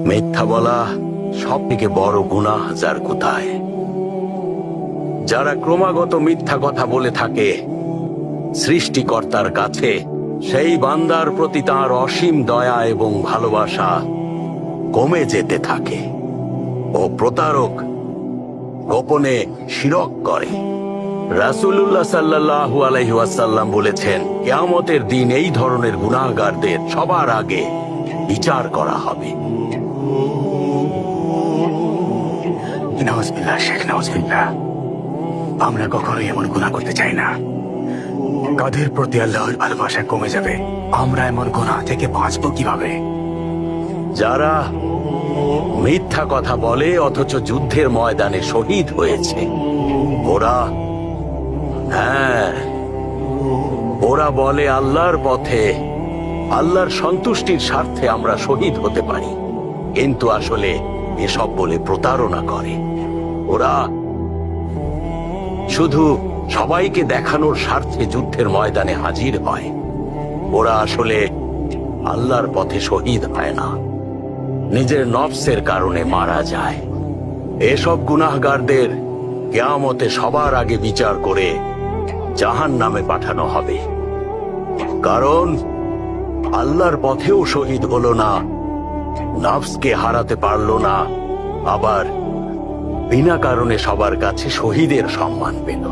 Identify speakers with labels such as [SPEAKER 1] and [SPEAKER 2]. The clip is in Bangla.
[SPEAKER 1] মিথ্যা বলা সব থেকে বড় গুনাহ যার কোথায়। যারা ক্রমাগত মিথ্যা কথা বলে থাকে, সৃষ্টিকর্তার কাছে সেই বান্দার প্রতি তাঁর অসীম দয়া এবং ভালোবাসা কমে যেতে থাকে। ও প্রতারক গোপনে শিরক করে। রাসূলুল্লাহ সাল্লাল্লাহু আলাইহি ওয়াসাল্লাম বলেছেন, কিয়ামতের দিন এই ধরনের গুনাহগারদের সবার আগে বিচার করা হবে।
[SPEAKER 2] নাউজুবিল্লাহ, শেখ নাউজুবিল্লাহ। আমরা কখনোই এমন গুনাহ করতে চাই না। কাদের প্রতি আল্লাহর ভালোবাসা কমে যাবে, আমরা এমন গুনাহ থেকে বাঁচবো কিভাবে?
[SPEAKER 1] যারা মিথ্যা কথা বলে অথচ যুদ্ধের ময়দানে শহীদ হয়েছে, ওরা বলে আল্লাহর পথে, আল্লাহর সন্তুষ্টির স্বার্থে আমরা শহীদ হতে পারি, কিন্তু আসলে এসব বলে প্রতারণা করে। ওরা শুধু সবাইকে দেখানোর স্বার্থে যুদ্ধের ময়দানে হাজির হয়। ওরা আসলে আল্লাহর পথে শহীদ হয় না, নিজের নফসের কারণে মারা যায়। এসব গুনাহগারদের কিয়ামতে সবার আগে বিচার করে জাহান্নামে পাঠানো হবে। কারণ আল্লাহর পথেও শহীদ হলো না, নফসকে হারাতে পারল না, আবার বিনা কারণে সবার কাছে শহীদের সম্মান পেল।